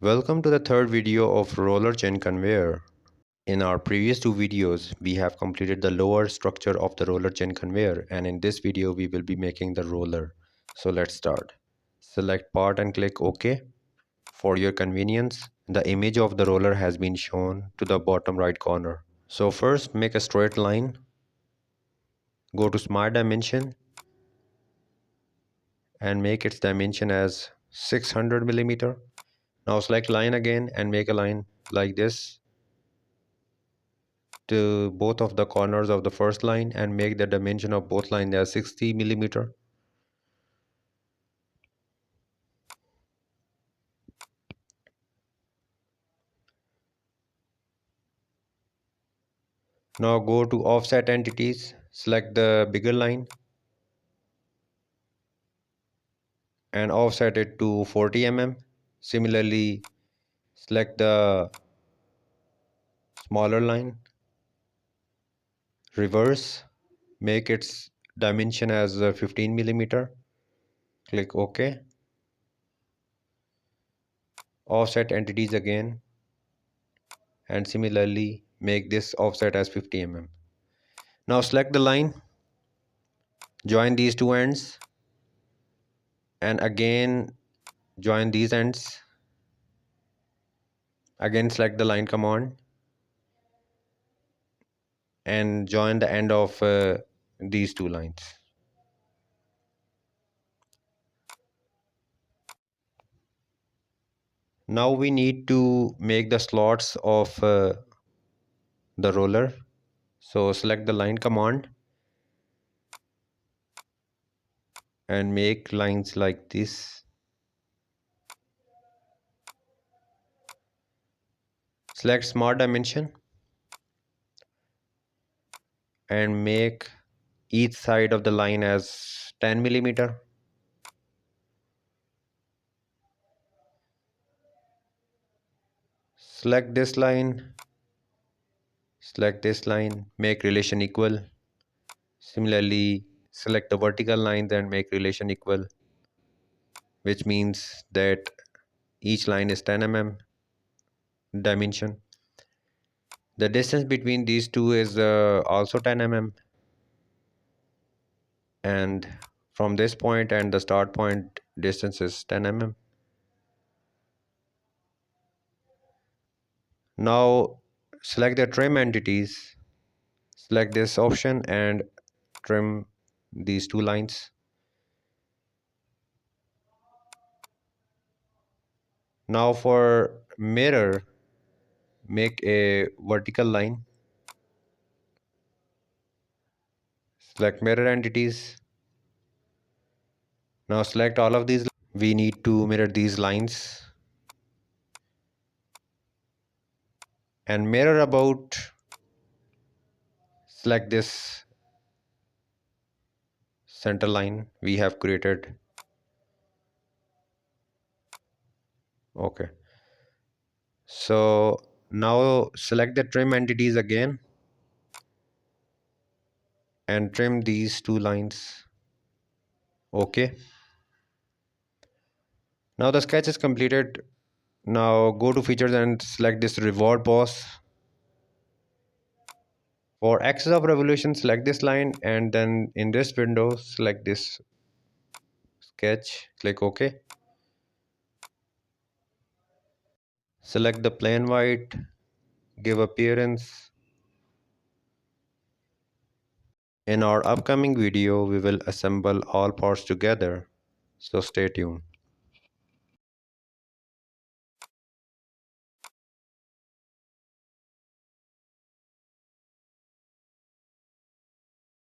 Welcome to the third video of roller chain conveyor. In our previous two videos, we have completed the lower structure of the roller chain conveyor, and in this video we will be making the roller. So let's start. Select part and click OK. For your convenience, the image of the roller has been shown to the bottom right corner. So first make a straight line. Go to Smart Dimension and make its dimension as 600 millimeter. Now select line again and make a line like this to both of the corners of the first line and make the dimension of both lines as 60 millimeter. Now go to offset entities, select the bigger line and offset it to 40 mm. Similarly, select the smaller line, reverse, make its dimension as 15 millimeter. Click OK. Offset entities again and similarly make this offset as 50 mm. Now select the line, join these two ends and again join these ends. Again select the line command and join the end of these two lines. Now we need to make the slots of the roller. So select the line command and make lines like this. Select Smart Dimension and make each side of the line as 10 millimeter. Select this line, select this line, make relation equal. Similarly, select the vertical lines and make relation equal, which means that each line is 10 mm dimension. The distance between these two is also 10 mm, and from this point and the start point distance is 10 mm. Now select the trim entities, select this option and trim these two lines. Now for mirror, make a vertical line, select mirror entities. Now select all of these. We need to mirror these lines and mirror about. Select this center line we have created. Okay, so now select the trim entities again and trim these two lines. Okay, now the sketch is completed. Now go to features and select this reward boss. For axis of revolution, select this line and then in this window select this sketch, click OK. Select the plain white, give appearance. In our upcoming video we will assemble all parts together, so stay tuned.